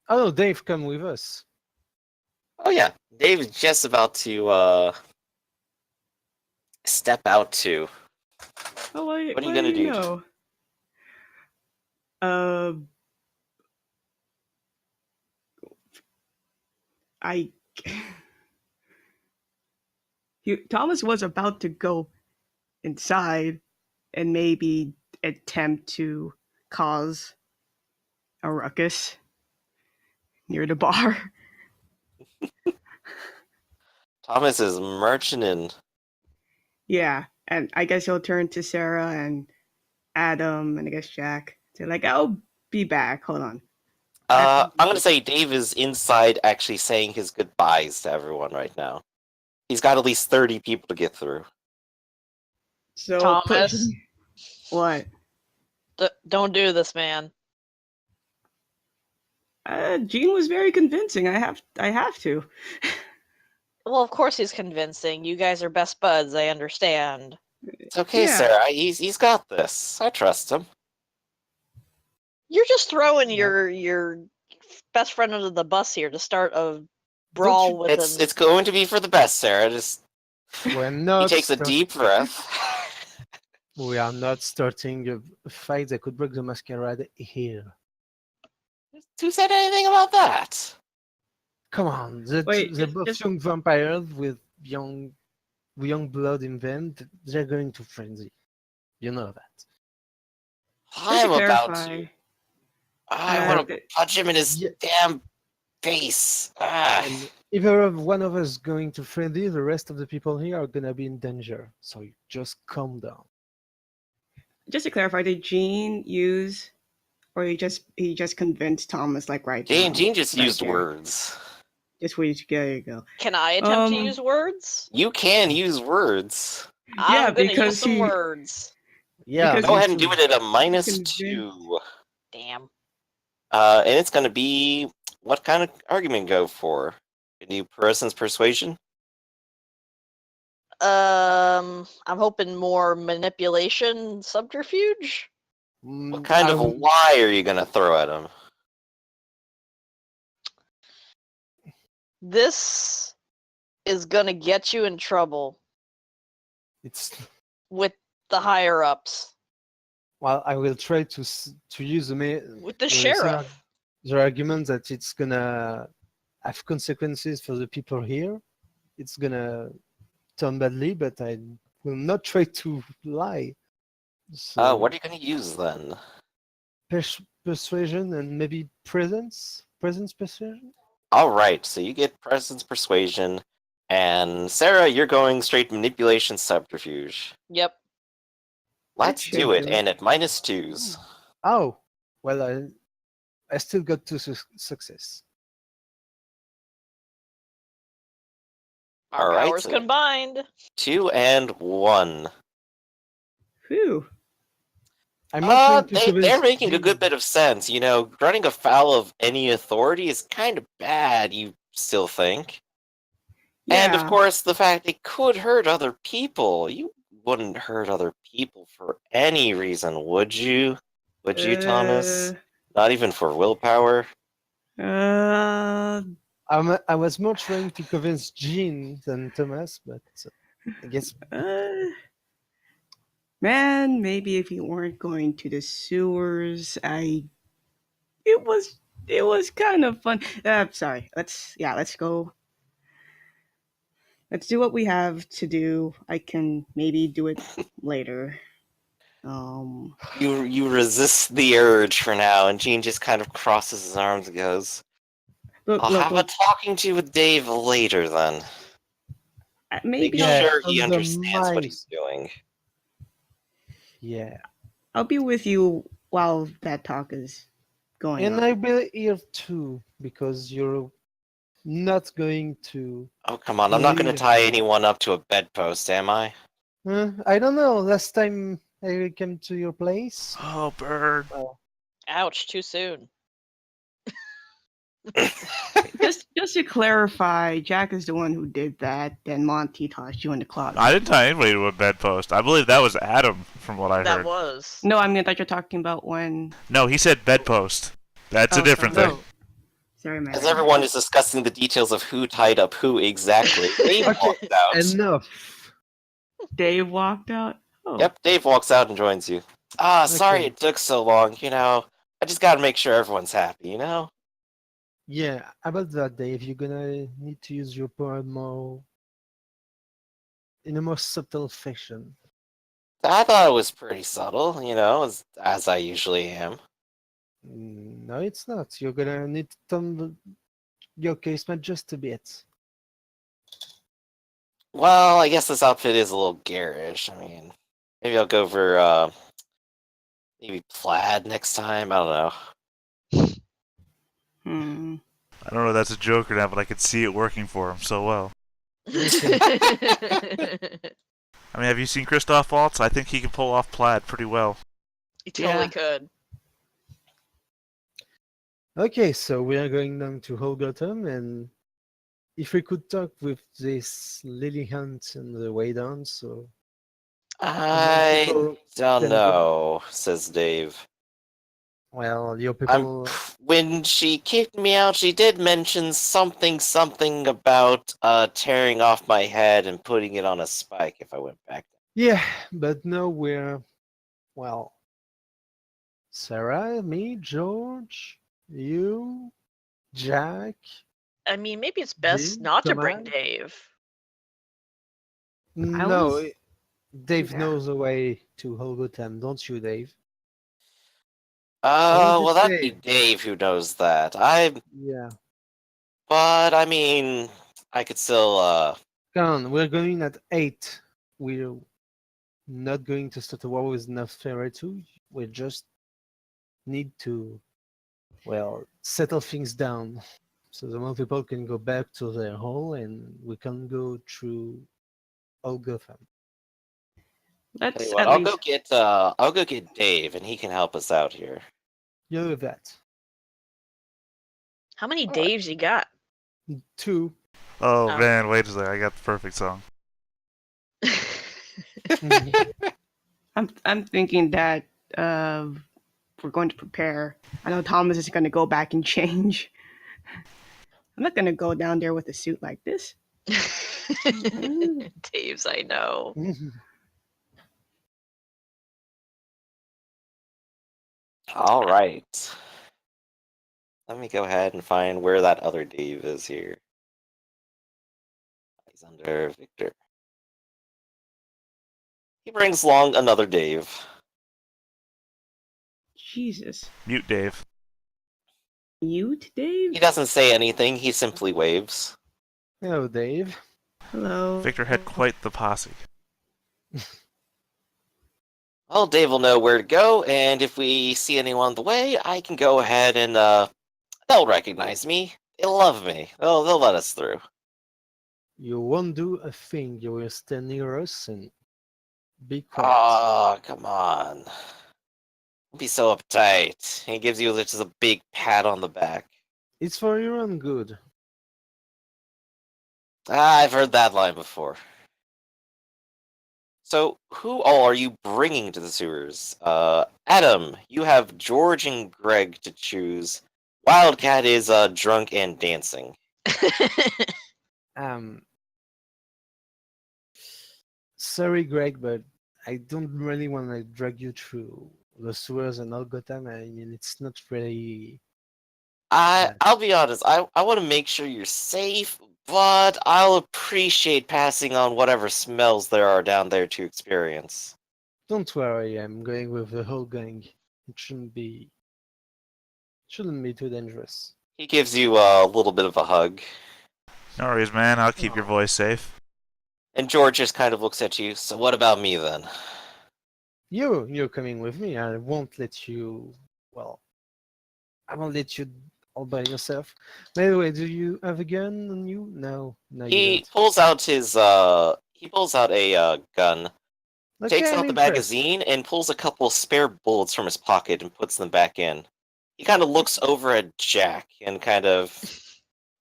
Oh no, Dave, come with us. Oh yeah, Dave is just about to step out too. Oh, What are you gonna do? know? I. Thomas was about to go inside and maybe attempt to cause a ruckus near the bar. Thomas is marching in. Yeah, and I guess he'll turn to Sarah and Adam and I guess Jack. They're like, I'll be back. Hold on. I'm gonna say Dave is inside actually saying his goodbyes to everyone right now. He's got at least 30 people to get through. So Thomas. What? Don't do this, man. Gene was very convincing. I have to. Well, of course he's convincing. You guys are best buds. I understand. It's okay, Yeah. Sarah. He's got this. I trust him. You're just throwing your best friend under the bus here to start a brawl with him. It's going to be for the best, Sarah. Just We're not. he takes a deep breath. We are not starting a fight that could break the masquerade here. Who said anything about that? Come on, they're both just- young vampires with young blood in them. They're going to frenzy. You know that. I'm about clarify, to. I want to punch him in his Yeah. damn face. And either one of us going to frenzy, the rest of the people here are gonna be in danger. So you just calm down. Just to clarify, did Gene use, or he just convinced Thomas like right now? Gene just right used there? words. Just where you go. Can I attempt to Um, use words? You can use words. I'm gonna because use some he- words. Yeah, Because Go he's ahead and do it at a convinced. -2. Damn. And it's going to be, what kind of argument go for? Can you person's persuasion? I'm hoping more manipulation, subterfuge. What kind of a lie are you going to throw at him? This is gonna get you in trouble It's with the higher ups, well. I will try to use with the the sheriff. the argument that it's gonna have consequences for the people here. It's gonna turn badly, but I will not try to lie. So What are you going to use then? persuasion and maybe presence persuasion. All right, so you get presence persuasion, and Sarah, you're going straight manipulation subterfuge. Yep. Let's should do it, do. and at -2s. Oh, well, I still got 2 success. Our All right, powers so- combined. 2 and 1. Whew. I'm not trying to They're convince making a Jim. good bit of sense. You know, running afoul of any authority is kind of bad, you still think. And of Yeah. course, the fact they could hurt other people. You wouldn't hurt other people for any reason, would you? Would you, Thomas? Not even for willpower? Uh, I was more trying to convince Jean than Thomas, but I guess man, maybe if you weren't going to the sewers, it was kind of fun. Sorry. Let's go. Let's do what we have to do. I can maybe do it later. You resist the urge for now, and Gene just kind of crosses his arms and goes, I'll have a talking to with Dave later then. Maybe Make Yeah, sure he under understands what my- he's doing. yeah. I'll be with you while that talk is going And on. I'll be here too, because you're not going to. Oh, come on, I'm not going to Yeah. tie anyone up to a bedpost, am I? I don't know. Last time I came to your place. Oh, bird. Ouch, too soon. Just to clarify, Jack is the one who did that. Then Monty tossed you in the closet. I didn't tie anybody to a bedpost. I believe that was Adam, from what I That heard. was. No, I mean I thought you're talking about when. No, he said bedpost. That's a different thing. no. Sorry, my As bad. everyone is discussing the details of who tied up who exactly, Dave Okay, walks out. enough. Dave walked out. Oh. Yep, Dave walks out and joins you. Sorry Okay. it took so long, I just gotta make sure everyone's happy. Yeah, about that, Dave, you're gonna need to use your power more in a more subtle fashion. I thought it was pretty subtle, as I usually am. No, it's not. You're gonna need to turn your casemate just a bit. Well, I guess this outfit is a little garish. I mean, maybe I'll go for, maybe plaid next time. I don't know. Hmm. I don't know if that's a joke or not, but I could see it working for him so well. Okay. I mean, have you seen Christoph Waltz? I think he can pull off plaid pretty well. You totally Yeah. could. Okay, so we are going down to whole Gotham, and if we could talk with this Lily Hunt on the way down, so I people don't can know, says Dave. well, your people. When she kicked me out, she did mention something about tearing off my head and putting it on a spike if I went back. Yeah, but no, we're well. Sarah, me, George, you, Jack, I mean, maybe it's best Jim, not to bring Thomas. Dave. No, was- Dave Yeah. knows the way to Hogotham, don't you, Dave? Well, just that'd be say- Dave who knows that. Yeah. But I mean, I could still, Come on, we're going at 8. We're not going to start a war with Nosferatu. We just need to, well, settle things down. So the more people can go back to their hole and we can go through all Gotham. tell Let's you what, at I'll least. go get Dave and he can help us out here. You know that. How many Alright. Daves you got? 2. Oh, Oh. man, wait a second. I got the perfect song. I'm thinking that we're going to prepare. I know Thomas is going to go back and change. I'm not going to go down there with a suit like this. Daves, I know. All right. Let me go ahead and find where that other Dave is here. He's under Victor. He brings along another Dave. Jesus. Mute Dave. Mute, Dave? He doesn't say anything, he simply waves. Hello, Dave. Hello. Victor had quite the posse. Well, Dave will know where to go, and if we see anyone on the way, I can go ahead and, they'll recognize me. They'll love me. They'll let us through. You won't do a thing. You will stand near us and be quiet. Oh, come on. Don't be so uptight. He gives you just a big pat on the back. It's for your own good. I've heard that line before. So, who all are you bringing to the sewers? Adam, you have George and Greg to choose. Wildcat is drunk and dancing. Sorry, Greg, but I don't really want to drag you through the sewers and all Gotham. I mean, it's not really. I'll be honest, I want to make sure you're safe, but I'll appreciate passing on whatever smells there are down there to experience. Don't worry, I'm going with the whole gang. It shouldn't be too dangerous. He gives you a little bit of a hug, No worries, man. I'll keep your voice safe. and George just kind of looks at you. So what about me then? You're coming with me. I won't let you. Well, I won't let you all by yourself. By the way, do you have a gun on you? No, you He don't. pulls out a gun, takes Okay, I'm out the impressed. magazine, and pulls a couple spare bullets from his pocket and puts them back in. He kind of looks over at Jack and kind of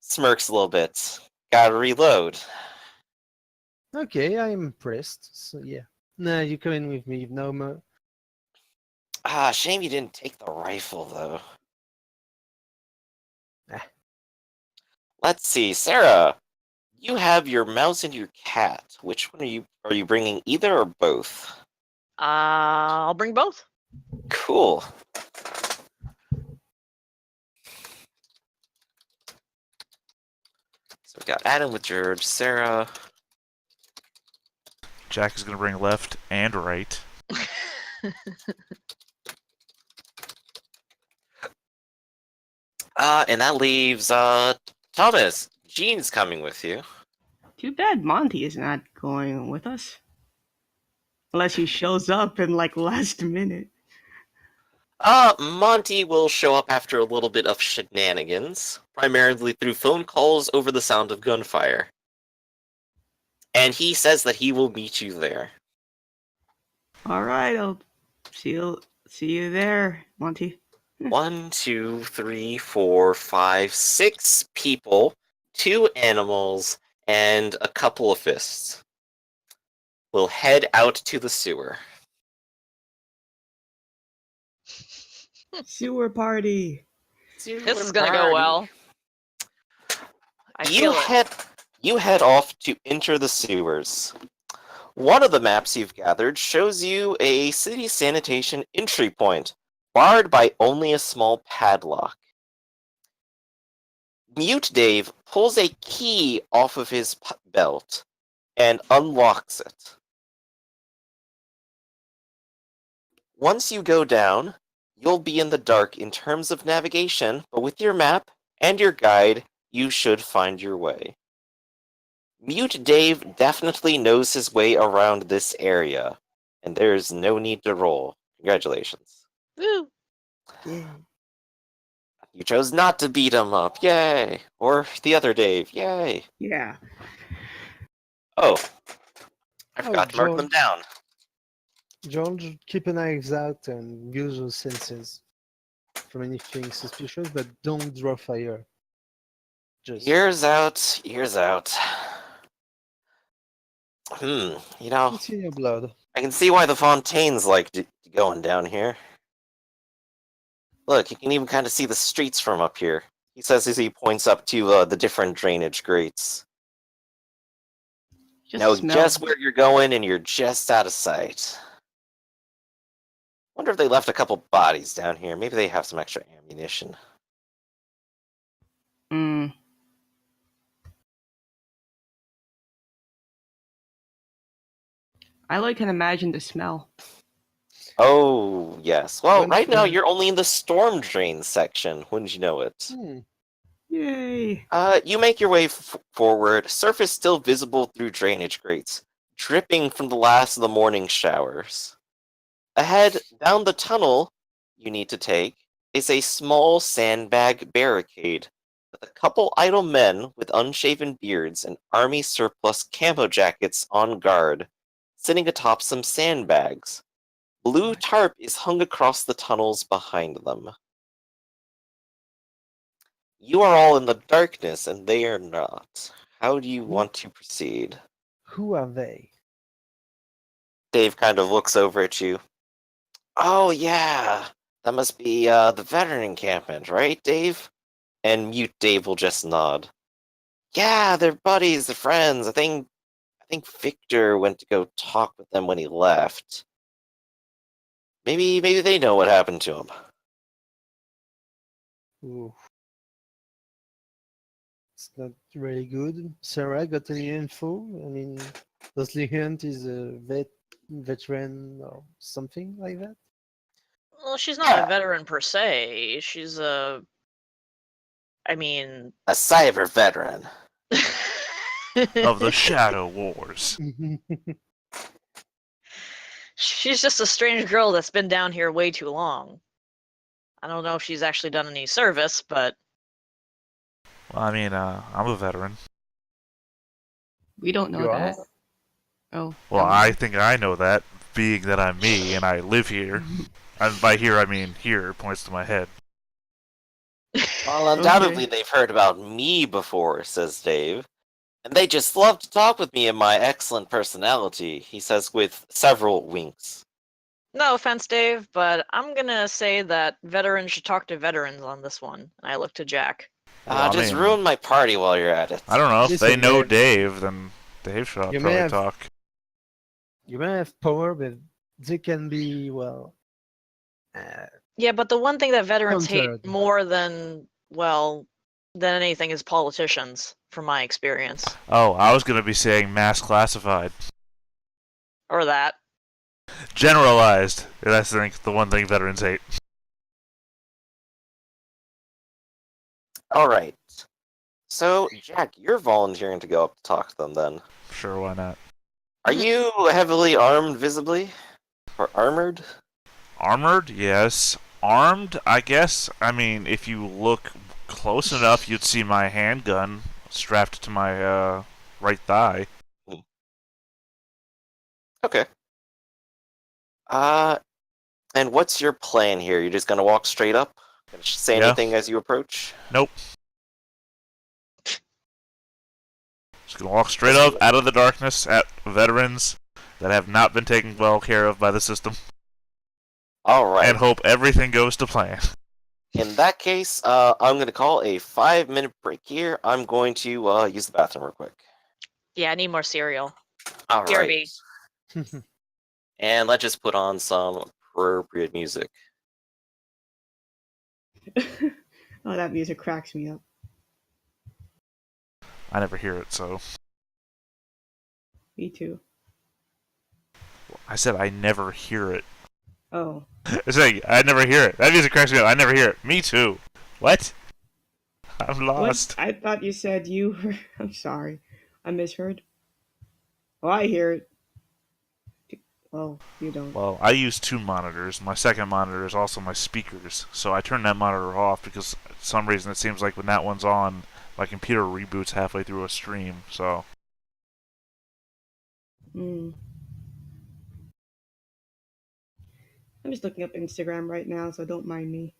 smirks a little bit. Gotta reload. Okay, I'm impressed. So yeah. Nah, you're coming with me. No more. Shame you didn't take the rifle though. Let's see, Sarah. You have your mouse and your cat. Which one are you bringing? Either or both? I'll bring both. Cool. So we got Adam with George, Sarah. Jack is going to bring left and right. And that leaves Thomas. Jean's coming with you. Too bad Monty is not going with us. Unless he shows up in like last minute. Monty will show up after a little bit of shenanigans, primarily through phone calls over the sound of gunfire. And he says that he will meet you there. Alright, I'll see you there, Monty. 1, 2, 3, 4, 5, 6 people, 2 animals, and a couple of fists. We'll head out to the sewer. Sewer party. This is gonna go well. I feel it. You head off to enter the sewers. One of the maps you've gathered shows you a city sanitation entry point, barred by only a small padlock. Mute Dave pulls a key off of his belt and unlocks it. Once you go down, you'll be in the dark in terms of navigation, but with your map and your guide, you should find your way. Mute Dave definitely knows his way around this area, and there's no need to roll. Congratulations. Woo. Yeah. You chose not to beat him up, yay! Or the other Dave, yay! Yeah. Oh, I forgot to mark George. them down. George, keep an eye out and use your senses from anything suspicious, but don't draw fire. Just Ears out, ears out. You know, it's in your blood. I can see why the Fontaines like going down here. Look, you can even kind of see the streets from up here. He says as he points up to the different drainage grates. Know just where you're going, and you're just out of sight. Wonder if they left a couple bodies down here. Maybe they have some extra ammunition. I can imagine the smell. Oh, yes. Well, When- right now you're only in the storm drain section. Wouldn't you know it? Yay. You make your way forward. Surface still visible through drainage grates, dripping from the last of the morning showers. Ahead, down the tunnel you need to take, is a small sandbag barricade with a couple idle men with unshaven beards and army surplus camo jackets on guard, sitting atop some sandbags. Blue tarp is hung across the tunnels behind them. You are all in the darkness, and they are not. How do you want to proceed? Who are they? Dave kind of looks over at you. Oh, yeah. That must be the veteran encampment, right, Dave? And Mute Dave will just nod. Yeah, they're buddies, they're friends. I think Victor went to go talk with them when he left. Maybe they know what happened to him. Ooh. It's not really good. Sarah, got any info? I mean, Leslie Hunt is a veteran or something like that? Well, she's not a veteran per se. She's a cyber veteran. Of the Shadow Wars. She's just a strange girl that's been down here way too long. I don't know if she's actually done any service, but... Well, I mean, I'm a veteran. We don't know You that. are? Oh. Well, I think I know that, being that I'm me and I live here. And by here, I mean here, points to my head. Well, undoubtedly they've heard about me before, says Dave. And they just love to talk with me and my excellent personality, he says with several winks. No offense, Dave, but I'm gonna say that veterans should talk to veterans on this one. And I look to Jack. Well, I just mean, ruin my party while you're at it. I don't know. If they Listen, know man. Dave, then Dave should You may probably have- talk. You may have power, but they can be, well, Yeah, but the one thing that veterans hate Countered. more than, well, than anything is politicians, from my experience. Oh, I was going to be saying mass classified. Or that. Generalized. That's, I think, the one thing veterans hate. All right. So, Jack, you're volunteering to go up to talk to them then. Sure, why not? Are you heavily armed visibly? Or armored? Armored? Yes. Armed? I guess. I mean, if you look close enough, you'd see my handgun strapped to my right thigh. Okay. And what's your plan here? You're just gonna walk straight up? Gonna say Yeah. anything as you approach? Nope. Just gonna walk straight up out of the darkness at veterans that have not been taken well care of by the system, Alright. and hope everything goes to plan. In that case, I'm gonna call a 5-minute break here. I'm going to use the bathroom real quick. Yeah, I need more cereal. Alright. BRB. And let's just put on some appropriate music. Oh, that music cracks me up. I never hear it, so Me too. I said I never hear it. Oh. I said I never hear it. That music cracks me up. I never hear it. Me too. What? I'm lost. What? I thought you said you were... I'm sorry. I misheard. Oh, I hear it. Well, you don't. Well, I use 2 monitors. My second monitor is also my speakers, so I turn that monitor off because for some reason it seems like when that one's on, my computer reboots halfway through a stream, so... Hmm. I'm just looking up Instagram right now, so don't mind me.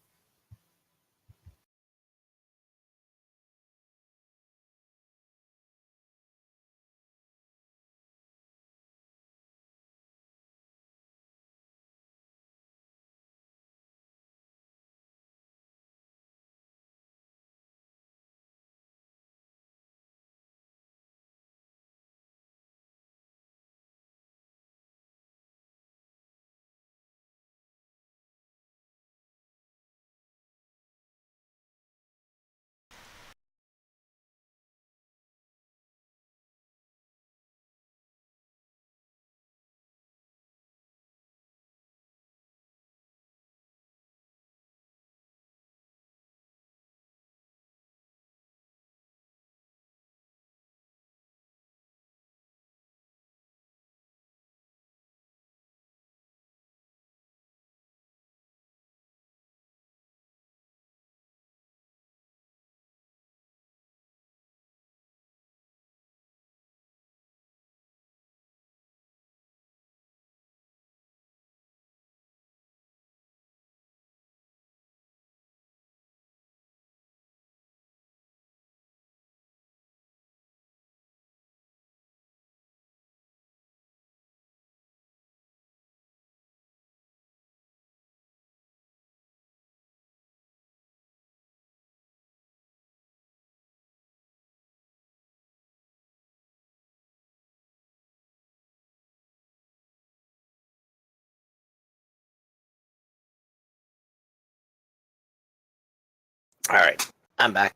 Alright, I'm back.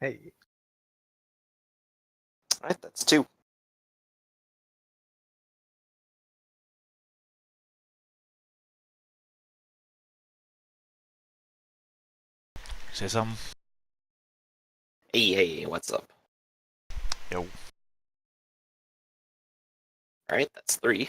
hey, Alright, that's 2. Say something? Hey, what's up? Yo. Alright, that's 3.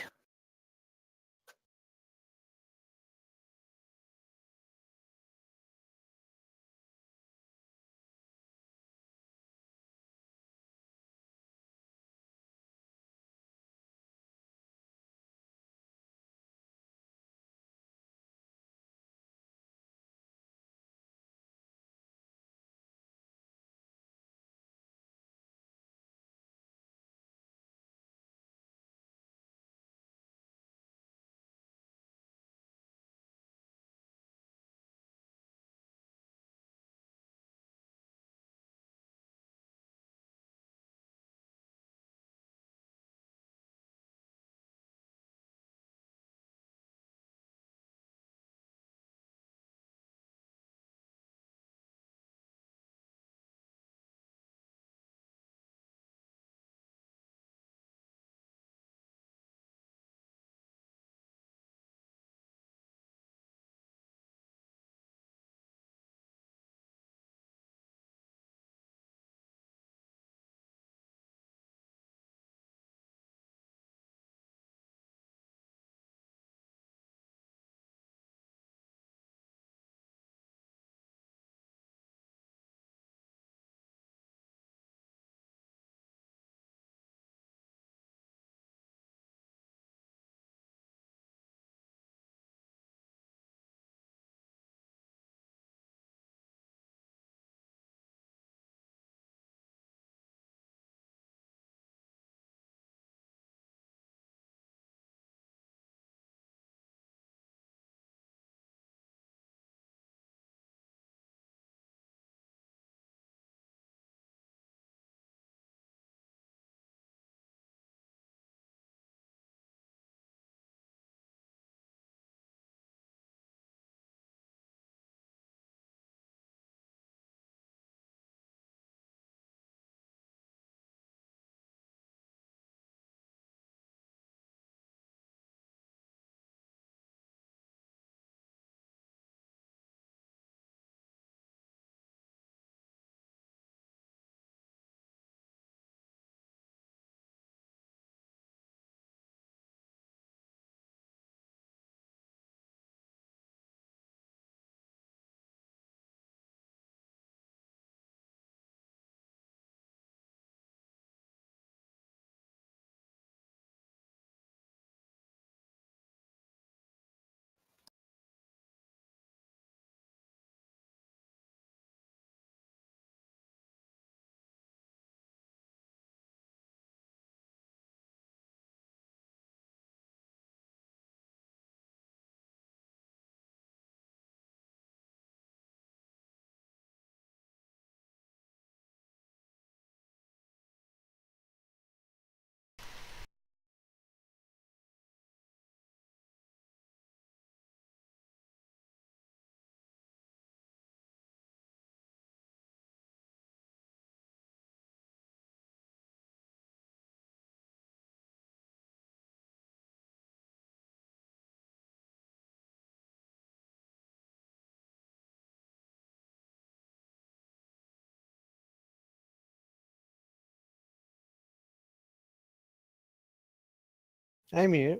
I'm here.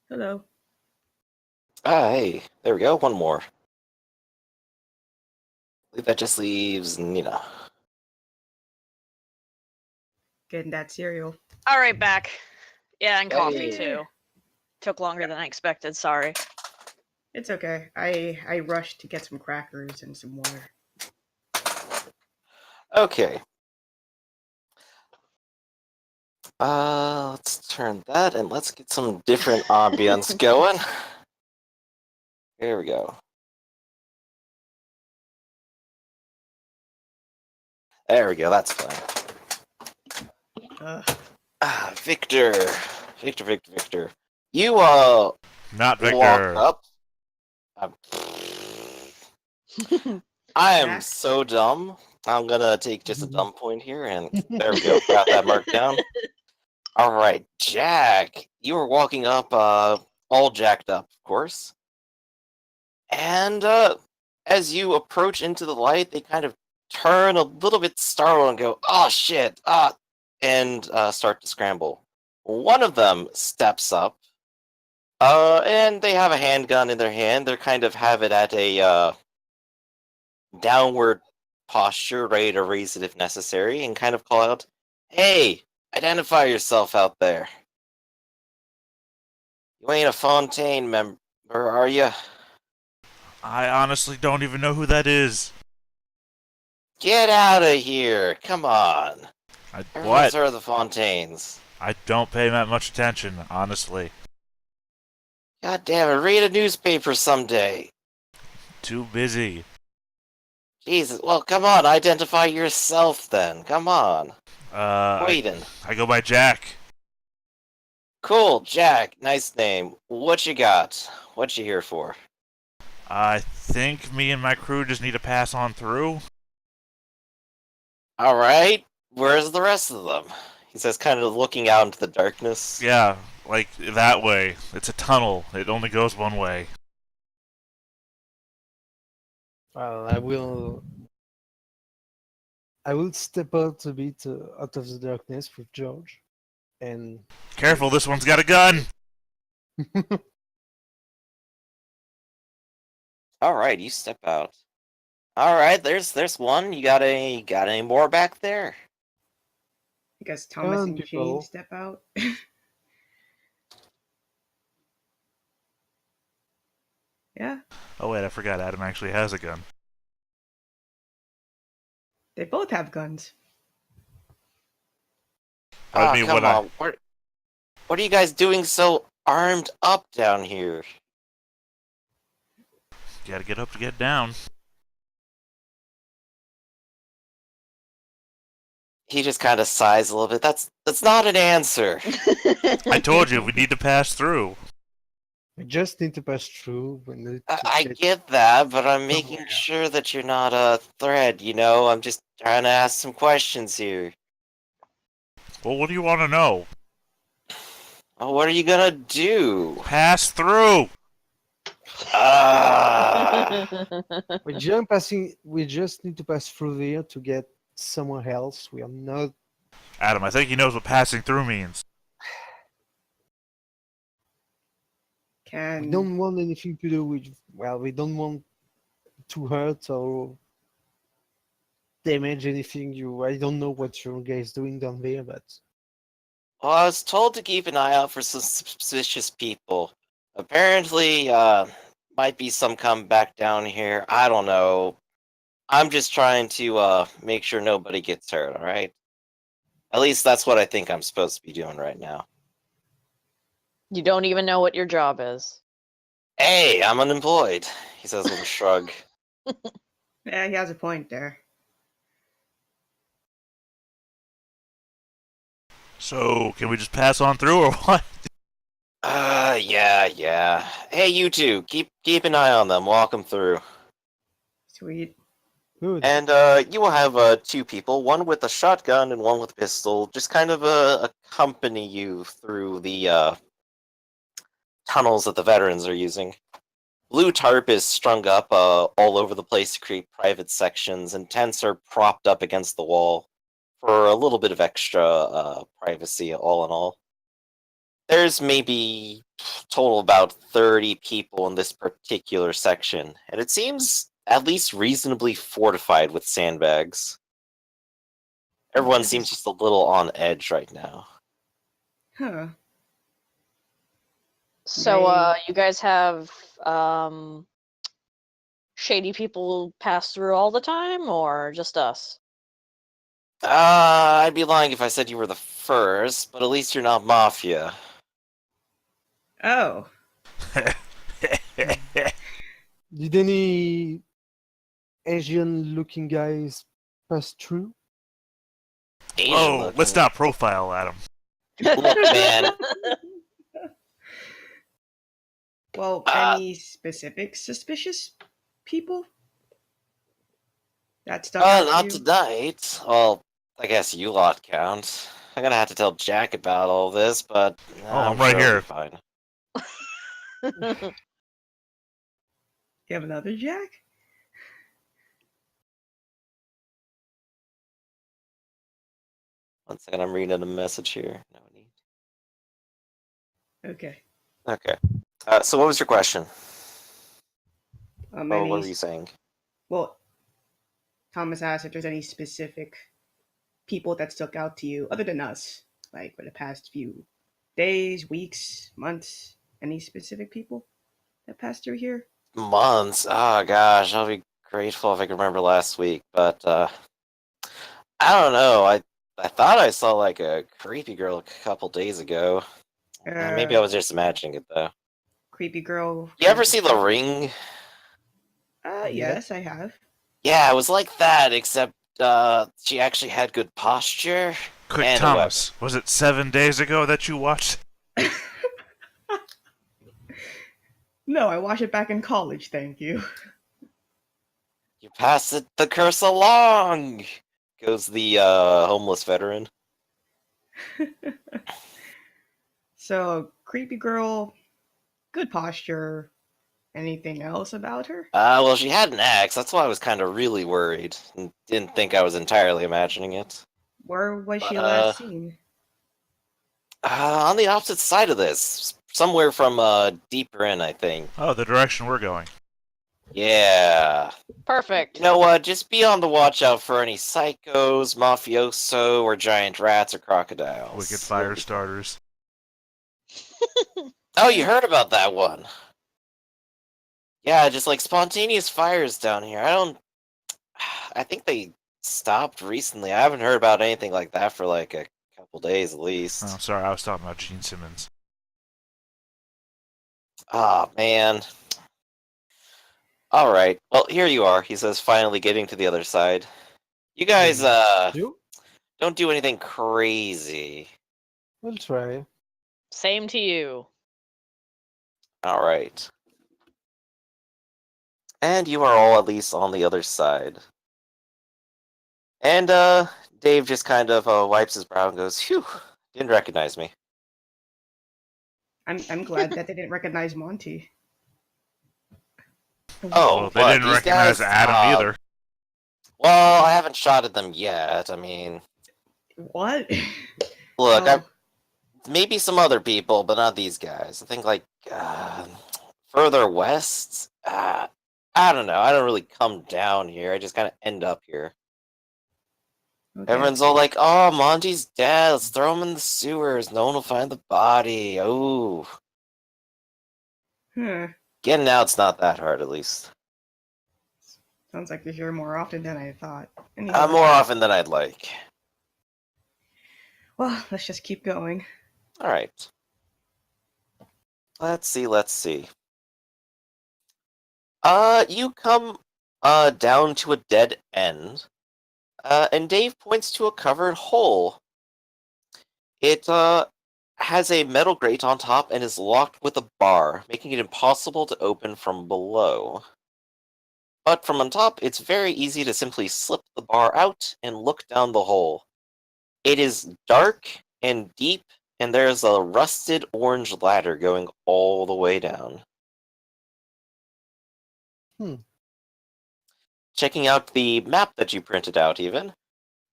Hello. Hey, there we go. One more. I believe that just leaves Nina. Getting that cereal. All right, back. Yeah, and coffee Hey. too. Took longer than I expected. Sorry. It's okay. I rushed to get some crackers and some water. Okay. Let's turn that and let's get some different ambience going. There we go. There we go. That's fine. Victor. Victor. You, Not walk Victor. up. I am Jack? so dumb. I'm gonna take just a dumb point here, and there we go. Got that marked down. All right, Jack. You were walking up, all jacked up, of course. And as you approach into the light, they kind of turn a little bit startled and go, "Oh shit!" And start to scramble. One of them steps up, and they have a handgun in their hand. They kind of have it at a downward posture, ready to raise it if necessary, and kind of call out, "Hey, identify yourself out there. You ain't a Fontaine member, are you? I honestly don't even know who that is. Get out of here! Come on! Everyone's What? heard of the Fontaines. I don't pay that much attention, honestly. God damn it, read a newspaper someday. Too busy. Jesus, well, come on, identify yourself then. Come on. Waiting. I go by Jack. Cool, Jack. Nice name. What you got? What you here for? I think me and my crew just need to pass on through. Alright, where's the rest of them? He says, kind of looking out into the darkness. Yeah, like that way. It's a tunnel. It only goes one way. Well, I will step out a bit out of the darkness with George, and Careful, this one's got a gun! Alright, you step out. Alright, there's one. You got any more back there? I guess Thomas on, and people. Shane step out. Yeah, Oh wait, I forgot Adam actually has a gun. they both have guns. I mean, come what on. What are you guys doing so armed up down here? gotta get up to get down. He just kind of sighs a little bit. That's not an answer. I told you, we need to pass through. we just need to pass through. We need to I get that, but I'm making sure that you're not a threat, you know? I'm just trying to ask some questions here. Well, what do you want to know? Oh, what are you gonna do? Pass through! We just need to pass through there to get somewhere else. We are not. Adam, I think he knows what passing through means. We don't want anything to do with. Well, we don't want to hurt or damage anything. I don't know what your guys doing down there, but Well, I was told to keep an eye out for some suspicious people. Apparently, might be some come back down here. I don't know. I'm just trying to make sure nobody gets hurt, alright? At least that's what I think I'm supposed to be doing right now. You don't even know what your job is. Hey, I'm unemployed, he says with a shrug. Yeah, he has a point there. So, can we just pass on through or what? Yeah. Hey, you two, keep an eye on them, walk them through. Sweet. good. And you will have two people, one with a shotgun and one with a pistol, just kind of accompany you through the tunnels that the veterans are using. Blue tarp is strung up all over the place to create private sections, and tents are propped up against the wall for a little bit of extra privacy, all in all. There's maybe total about 30 people in this particular section, and it seems at least reasonably fortified with sandbags. Everyone seems just a little on edge right now. Huh. So, Right. you guys have shady people pass through all the time, or just us? I'd be lying if I said you were the first, but at least you're not mafia. Oh. Did any Asian-looking guys pass through? Asian Oh, looking. let's not profile Adam. Look, man. Well, any specific suspicious people that stuck out Not to you? tonight. Well, I guess you lot count. I'm gonna have to tell Jack about all this, but I'm right sure here. it'll be fine. You have another Jack? One second, I'm reading a message here. No need. Okay. Okay. So what was your question? Oh, what Any, were you saying? well, Thomas asked if there's any specific people that stuck out to you other than us, like for the past few days, weeks, months. Any specific people that passed through here? Months. Oh gosh, I'll be grateful if I can remember last week, but I don't know. I thought I saw like a creepy girl a couple days ago. Maybe I was just imagining it though. Creepy girl. You ever see The Ring? Yes, I have. Yeah, it was like that, except she actually had good posture. Quick, And Thomas, was it 7 days ago that you watched? No, I watched it back in college, thank you. You pass it the curse along, goes the homeless veteran. So, creepy girl, good posture. Anything else about her? Well, she had an axe. That's why I was kind of really worried and didn't think I was entirely imagining it. Where was she But, last seen? On the opposite side of this, somewhere from deeper in, I think. Oh, the direction we're going. Yeah. Perfect. You know what? Just be on the watch out for any psychos, mafioso, or giant rats or crocodiles. Wicked fire starters. Oh, you heard about that one? Yeah, just like spontaneous fires down here. I think they stopped recently. I haven't heard about anything like that for like a couple days at least. Oh, sorry, I was talking about Gene Simmons. Ah, man. Alright, well, here you are, he says, finally getting to the other side. You guys, You? don't do anything crazy. We'll try. Same to you. Alright. And you are all at least on the other side. And, Dave just kind of wipes his brow and goes, phew, didn't recognize me. I'm glad that they didn't recognize Monty. Oh, Well, they what, didn't these recognize guys? Adam either. Well, I haven't shot at them yet. I mean, What? look, Oh, maybe some other people, but not these guys. I think, like, further west? I don't know. I don't really come down here. I just kind of end up here. okay. Everyone's all like, oh, Monty's dead. Let's throw him in the sewers. No one will find the body. Oh. Huh. Getting out's not that hard, at least. Sounds like you're here more often than I thought. Anyway, More often than I'd like. well, let's just keep going. Alright. Let's see. You come, down to a dead end. And Dave points to a covered hole. It, has a metal grate on top and is locked with a bar, making it impossible to open from below. But from on top, it's very easy to simply slip the bar out and look down the hole. It is dark and deep, and there's a rusted orange ladder going all the way down. Hmm. Checking out the map that you printed out, even.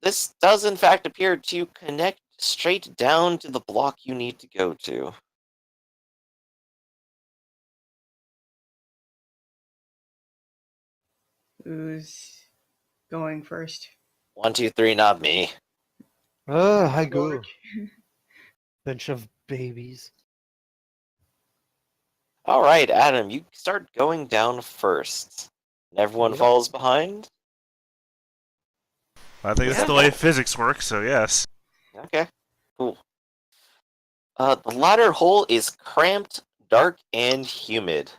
This does in fact appear to connect straight down to the block you need to go to. Who's going first? 1, 2, 3, not me. I go. George. Bunch of babies. Alright, Adam, you start going down first. And everyone Yep. follows behind? I think that's Yeah. the way physics works, so yes. Okay, cool. The latter hole is cramped, dark, and humid.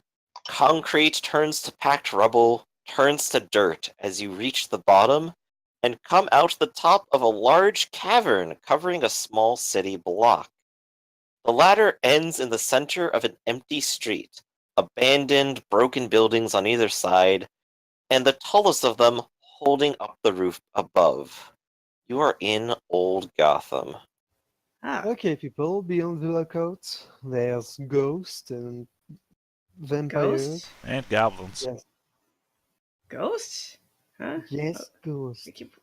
Concrete turns to packed rubble, turns to dirt as you reach the bottom, and come out the top of a large cavern covering a small city block. The latter ends in the center of an empty street, abandoned, broken buildings on either side, and the tallest of them holding up the roof above. You are in Old Gotham. Ah, Okay, people, beyond the lookout, there's ghosts and vampires. ghosts? And goblins. Yes, Ghosts? Huh? yes, ghosts. We keep...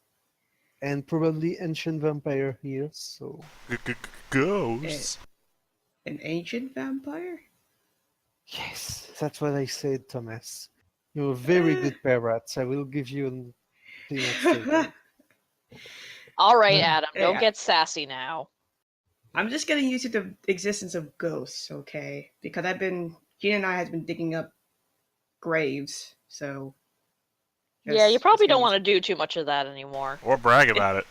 And probably ancient vampire here, so... Ghosts. An ancient vampire? Yes, that's what I said, Thomas. You're a very Eh. good parrot. I will give you a peanut statement. All right, Yeah. Adam, don't Yeah. get sassy now. I'm just getting used to the existence of ghosts, okay? Because Gina and I has been digging up graves, so... Yeah, you probably don't want to. to do too much of that anymore. Or brag about it.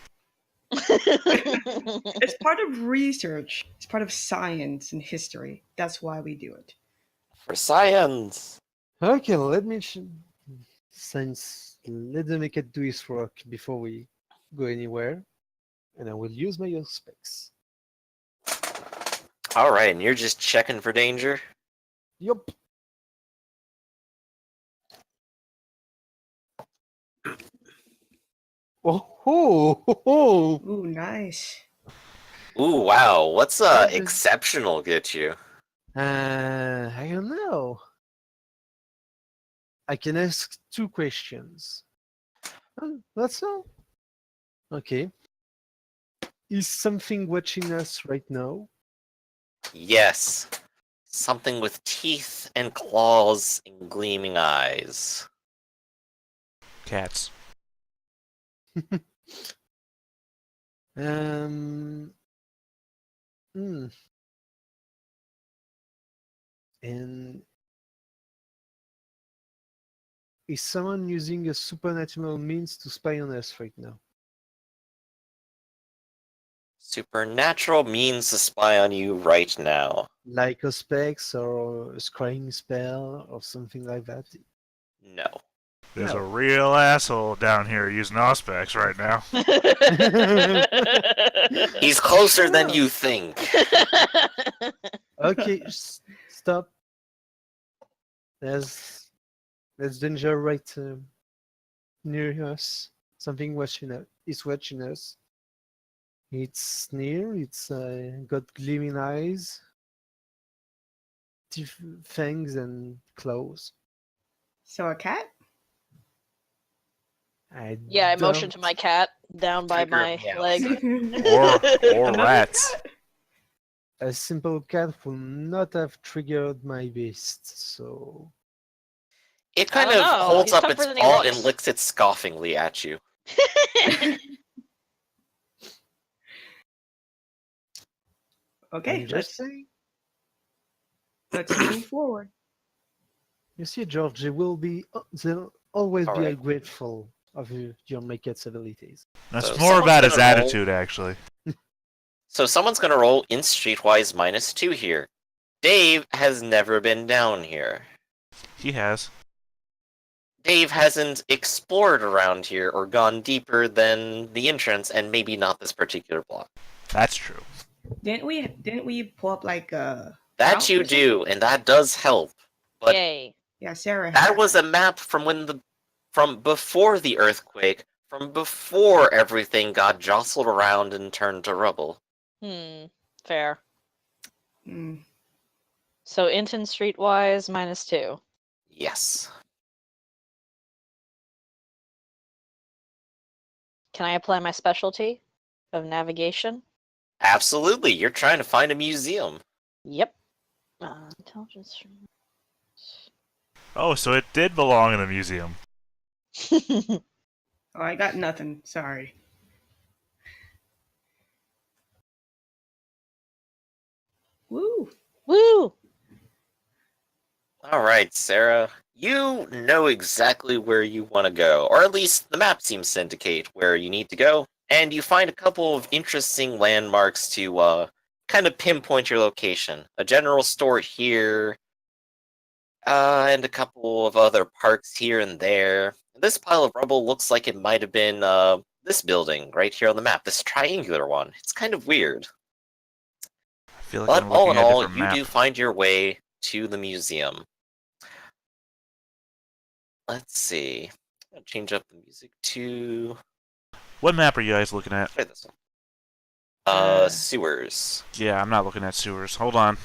It's part of research. It's part of science and history. That's why we do it. For science! Okay, let me... Let the make it do his work before we go anywhere. And I will use my specs. Alright, and you're just checking for danger? Yup. Oh. Ooh, nice. Ooh, wow, what's That is- exceptional get you? I don't know. I can ask 2 questions. That's all. Okay. Is something watching us right now? Yes. Something with teeth and claws and gleaming eyes. Cats. Um. Hmm. And is someone using a supernatural means to spy on us right now? Supernatural means to spy on you right now. Like a specs or a scrying spell or something like that? No. There's No. a real asshole down here using Auspex right now. He's closer than Oh. you think. Okay, stop. There's danger right near us. Something is watching us. It's near. It's got gleaming eyes, teeth, fangs, and claws. So a cat? Yeah, I motioned to don't- my cat down by Trigger my meows. leg. Or Another rats. cat? A simple cat will not have triggered my beast, so It kind don't of know, holds he's up tougher its than he paw looks. and licks it scoffingly at you. Okay, I'm just saying. let's move forward. You see, George, they'll always be Alright. grateful of your make's abilities. That's So more someone's about his gonna roll. attitude, actually. So someone's gonna roll in Streetwise -2 here. Dave has never been down here. He has. Dave hasn't explored around here or gone deeper than the entrance, and maybe not this particular block. That's true. Didn't we pull up like a That map you or something? do, and that does help. But Yay. Yeah, Sarah. that had was a map from before the earthquake, from before everything got jostled around and turned to rubble. Fair. Mm. So Inton Streetwise -2. Yes. Can I apply my specialty of navigation? Absolutely, you're trying to find a museum. Yep. Intelligence. Oh, so it did belong in a museum. Oh, I got nothing. Sorry. Woo! Woo! All right, Sarah. You know exactly where you want to go, or at least the map seems to indicate where you need to go, and you find a couple of interesting landmarks to kind of pinpoint your location. A general store here, and a couple of other parks here and there. This pile of rubble looks like it might have been this building right here on the map, this triangular one. It's kind of weird. I feel like But I'm all looking in at a all, different you map. do find your way to the museum. Let's see. I'll change up the music to What map are you guys looking at? try this one. Uh, Sewers. Yeah, I'm not looking at sewers. Hold on.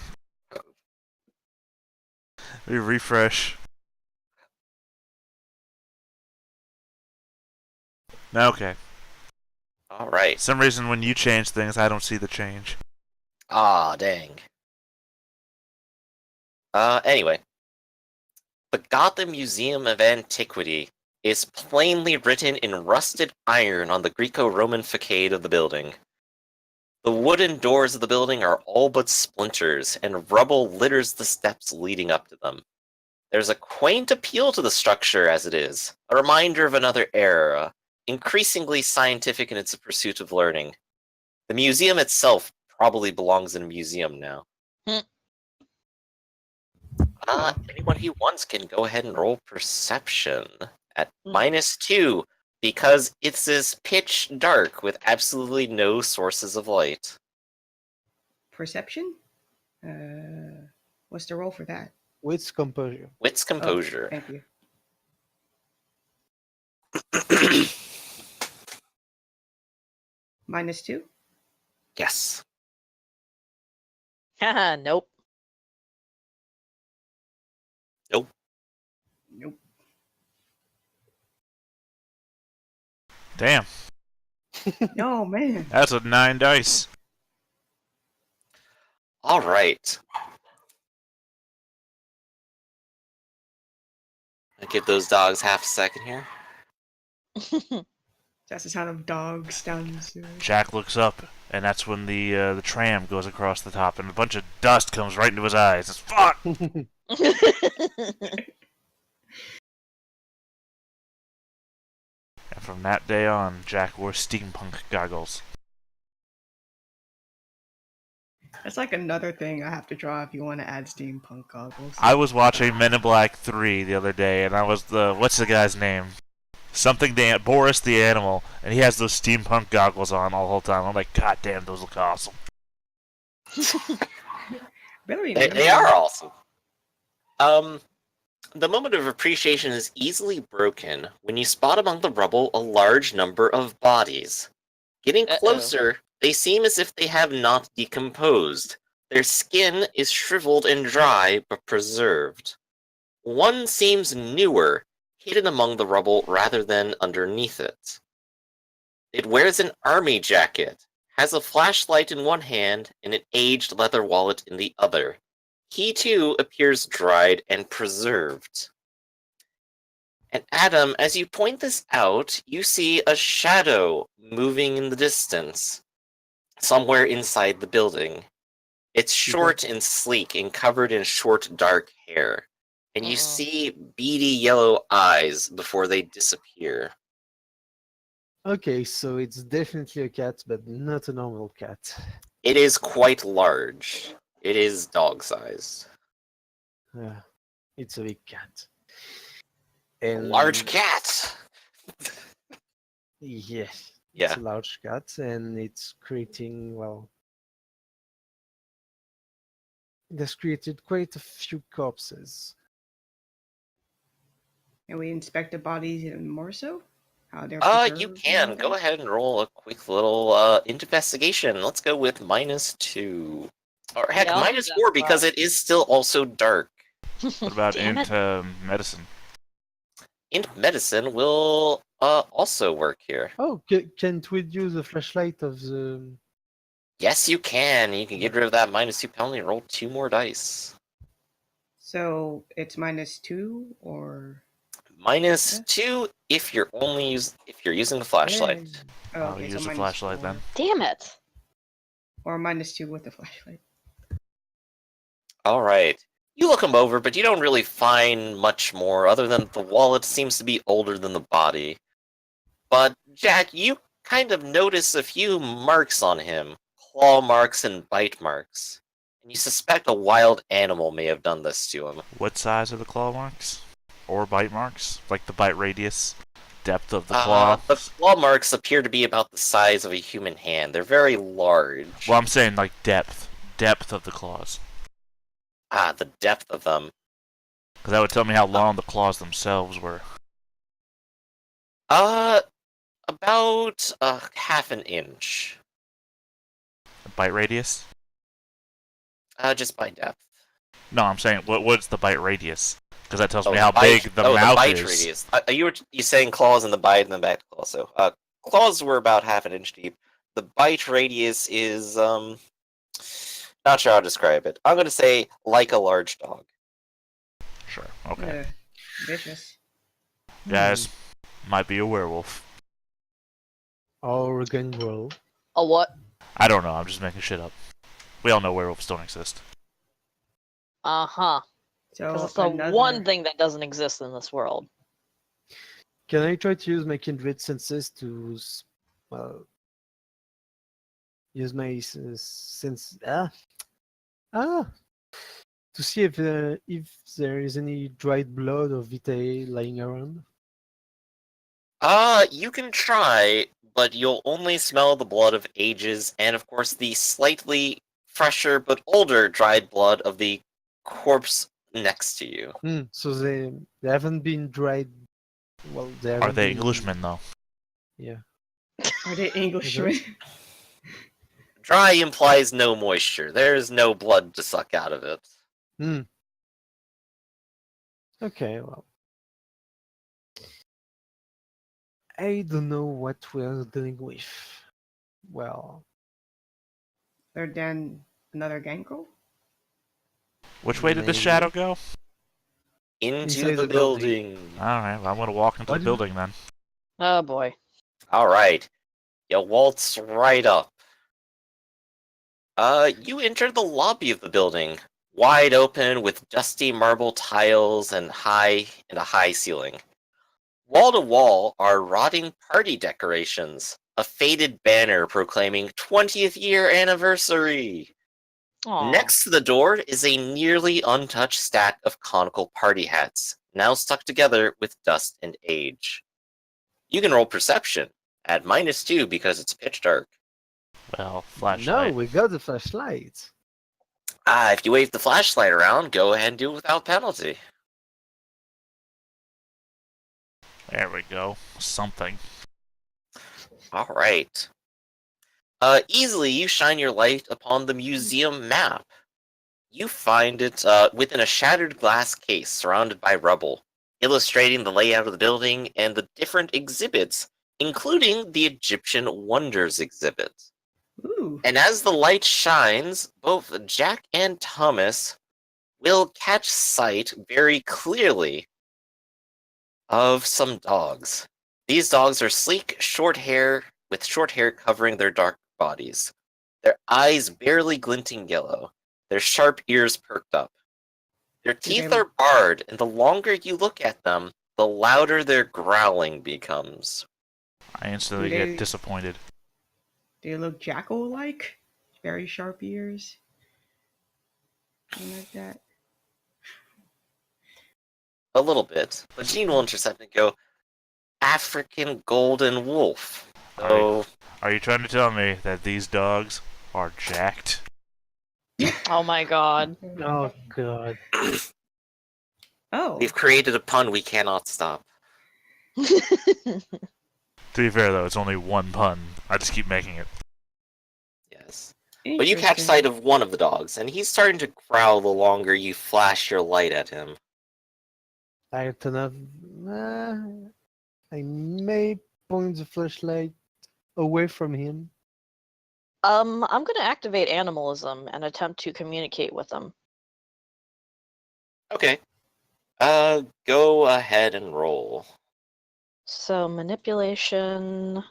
Let me refresh. Okay. All right. For some reason, when you change things, I don't see the change. Ah, dang. Anyway. The Gotham Museum of Antiquity is plainly written in rusted iron on the Greco-Roman facade of the building. The wooden doors of the building are all but splinters, and rubble litters the steps leading up to them. There's a quaint appeal to the structure as it is, a reminder of another era, increasingly scientific in its pursuit of learning. The museum itself probably belongs in a museum now. Anyone who wants can go ahead and roll perception at -2, because it's this pitch dark with absolutely no sources of light. Perception? What's the roll for that? With composure. Wits composure. Thank you. -2? Yes. Haha, nope. Nope. Damn. No, man. That's a 9 dice. All right. I'll give those dogs half a second here. That's the sound of dogs down the sewer. Jack looks up, and that's when the tram goes across the top, and a bunch of dust comes right into his eyes. It's fuck. And from that day on, Jack wore steampunk goggles. That's like another thing I have to draw if you want to add steampunk goggles. I was watching Men in Black 3 the other day, and I was what's the guy's name? Something Boris the Animal, and he has those steampunk goggles on all the whole time. I'm like, God damn, those look awesome. They are awesome. The moment of appreciation is easily broken when you spot among the rubble a large number of bodies. Getting closer, they seem as if they have not decomposed. Their skin is shriveled and dry, but preserved. One seems newer, hidden among the rubble rather than underneath it. It wears an army jacket, has a flashlight in one hand and an aged leather wallet in the other. He too appears dried and preserved. And Adam, as you point this out, you see a shadow moving in the distance, somewhere inside the building. It's short and sleek and covered in short dark hair. And you see beady yellow eyes before they disappear. Okay, so it's definitely a cat, but not a normal cat. It is quite large. It is dog-sized. It's a big cat. A large cat! Yes. Yeah. It's a large cat, and it's creating, well... It has created quite a few corpses. And we inspect the bodies even more so? How they're You preserved can. and Go everything? ahead and roll a quick little investigation. Let's go with -2. Or heck, Yeah, I'll do that -4 because first. it is still also dark. What about Damn it. into medicine? int medicine will also work here. Oh, can't we use the flashlight of the? Yes, you can. You can get rid of that -2 penalty and roll 2 more dice. So it's -2 or -2 if you're using the flashlight. Yay. Oh, I'll okay, use so a flashlight then. Damn it! Or -2 with the flashlight. All right. You look him over, but you don't really find much more other than the wallet seems to be older than the body. But Jack, you kind of notice a few marks on him, claw marks and bite marks. And you suspect a wild animal may have done this to him. What size are the claw marks? Or bite marks? Like the bite radius? Depth of the claw? The claw marks appear to be about the size of a human hand. They're very large. Well, I'm saying like depth. Depth of the claws. The depth of them. Because that would tell me how long the claws themselves were. About half an inch. The bite radius? Just by depth. No, I'm saying, what's the bite radius? Because that tells me the how bite- big the the mouth bite is. radius. You saying claws and the bite and the back claw. So claws were about half an inch deep. The bite radius is not sure how to describe it. I'm gonna say like a large dog. Sure, okay. Vicious. Guys, might be a werewolf. Or gangrel. A what? I don't know, I'm just making shit up. We all know werewolves don't exist. Uh-huh. So Because it's the one thing that doesn't exist in this world. Can I try to use my kindred senses to, use my sense to see if there is any dried blood or vitae lying around? You can try, but you'll only smell the blood of ages, and of course the slightly fresher but older dried blood of the corpse next to you. So they haven't been dried. Well, they haven't Are they been- Englishmen, though? Yeah. Are they Englishmen? Dry implies no moisture. There is no blood to suck out of it. Okay, well. I don't know what we're dealing with. Well, They're then another gangrel? Which way did the Maybe. shadow go? Into Inside the the building. building. Alright, well, I'm gonna walk into What the is- building then. Oh boy. Alright. You waltz right up. You enter the lobby of the building. Wide open with dusty marble tiles and a high ceiling. Wall to wall are rotting party decorations. A faded banner proclaiming 20th year anniversary. Aw. Next to the door is a nearly untouched stack of conical party hats, now stuck together with dust and age. You can roll perception at -2 because it's pitch dark. Well, flashlight. no, we got the flashlight. If you wave the flashlight around, go ahead and do it without penalty. There we go. Something. Alright. Easily you shine your light upon the museum map. You find it within a shattered glass case surrounded by rubble, illustrating the layout of the building and the different exhibits, including the Egyptian Wonders exhibit. Ooh. And as the light shines, both Jack and Thomas will catch sight very clearly of some dogs. These dogs are sleek, short hair, with short hair covering their dark bodies. Their eyes barely glinting yellow, their sharp ears perked up. Their teeth they- are barred, and the longer you look at them, the louder their growling becomes. I instantly They- get disappointed. They look jackal-like? Very sharp ears? Something like that. A little bit, but Gene will intercept and go, African golden wolf. So, Are you trying to tell me that these dogs are jacked? Oh my god. Oh god. Oh. we've created a pun we cannot stop. To be fair, though, it's only one pun. I just keep making it. Yes. But you catch Interesting. sight of one of the dogs, and he's starting to growl the longer you flash your light at him. I turn off. I may point the flashlight away from him. I'm gonna activate animalism and attempt to communicate with them. Okay. Go ahead and roll. So manipulation,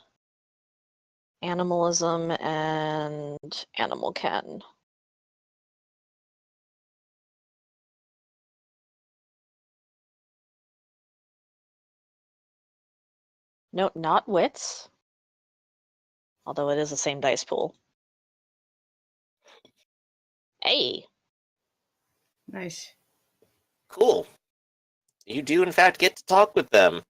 animalism, and animal ken. No, not wits. Although it is the same dice pool. Hey. Nice. Cool. You do, in fact, get to talk with them.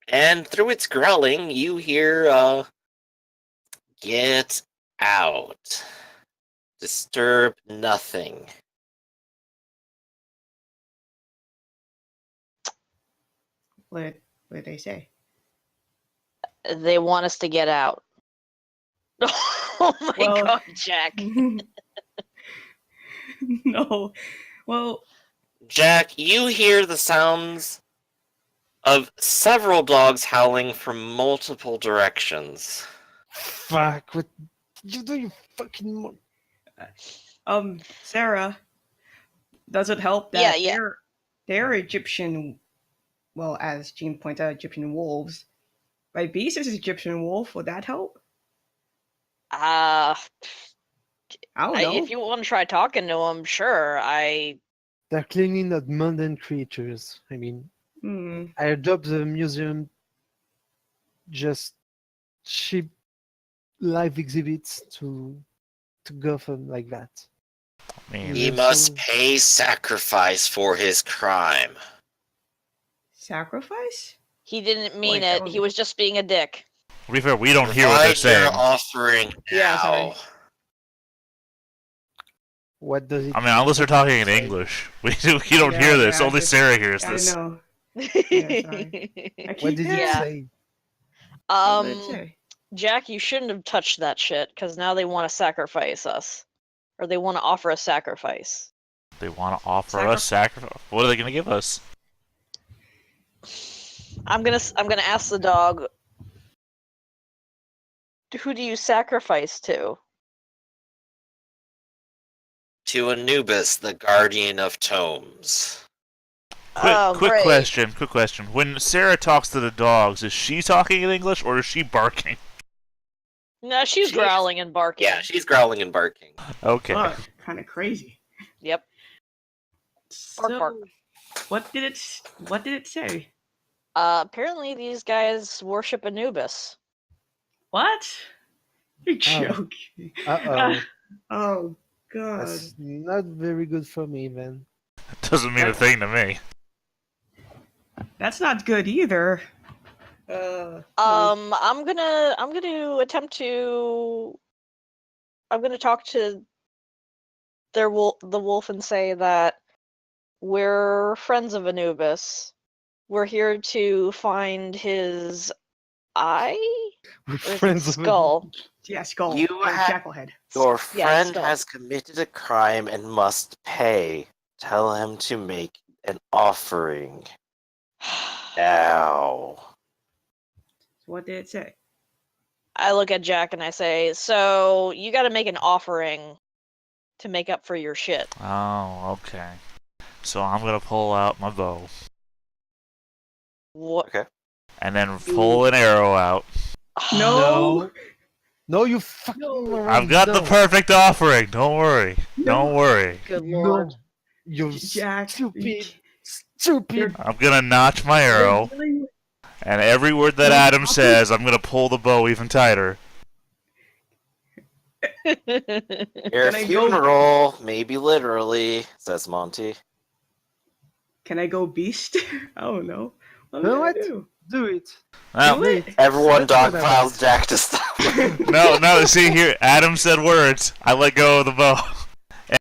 And through its growling, you hear, get out. Disturb nothing. What did they say? They want us to get out. Oh my Well- god, Jack. No. Well, Jack, you hear the sounds of several dogs howling from multiple directions. Fuck! What you do, you fucking? Sarah, does it help that Yeah. they're Egyptian, well, as Jean points out, Egyptian wolves. Right, Beast is Egyptian wolf. Would that help? Uh, I don't know. if you want to try talking to them, sure. They're clearly not mundane creatures. I mean, I adopt the museum just cheap live exhibits to Gotham like that. Man, He Yeah, must so- pay sacrifice for his crime. Sacrifice? He didn't mean Wait, it. He was just being a dick. to be fair, we don't hear what they're Provide your saying. offering Yeah, sorry. now. What does it? I mean, unless they're talking in say? English, we don't hear Yeah, this. yeah, Only just- Sarah hears I this. know. Yeah, sorry. I What keep- did Yeah. it say? What did it say? Jack, you shouldn't have touched that shit, because now they want to sacrifice us. Or they want to offer a sacrifice. They want to offer us sacrifice. What are they going to give us? I'm gonna ask the dog, who do you sacrifice to? To Anubis, the guardian of tomes. Oh, Quick great. question. When Sarah talks to the dogs, is she talking in English or is she barking? No, she's She's- growling and barking. Yeah, she's growling and barking. Okay. Oh, kind of crazy. Yep. Bark, bark. What did it say? Apparently these guys worship Anubis. What? You're Oh. joking. Uh-oh. Oh god. That's not very good for me, then. Doesn't mean a thing to me. That's not good either. I'm gonna attempt to. I'm gonna talk to the wolf and say that we're friends of Anubis. We're here to find his eye We're or his friends of skull. Yeah, skull. You or ha- Jackalhead. Your Yeah, friend skull. has committed a crime and must pay. Tell him to make an offering now. What did it say? I look at Jack and I say, "So you got to make an offering to make up for your shit." Oh, okay. So I'm going to pull out my bow What? Okay. and then pull an arrow out. No. No, you fucking. No. I've got the no. perfect offering. Don't worry. Don't No. worry. Good No. lord. You Jack. stupid. Stupid. I'm going to notch my arrow, and every word that Adam says, I'm going to pull the bow even tighter. Your Can I go- funeral, maybe literally, says Monty. Can I go beast? I don't know. What No, do I what? do? Do it. Well, Do it. Everyone That's what I dogpiles Jack to stop. no, see here, Adam said words. I let go of the bow.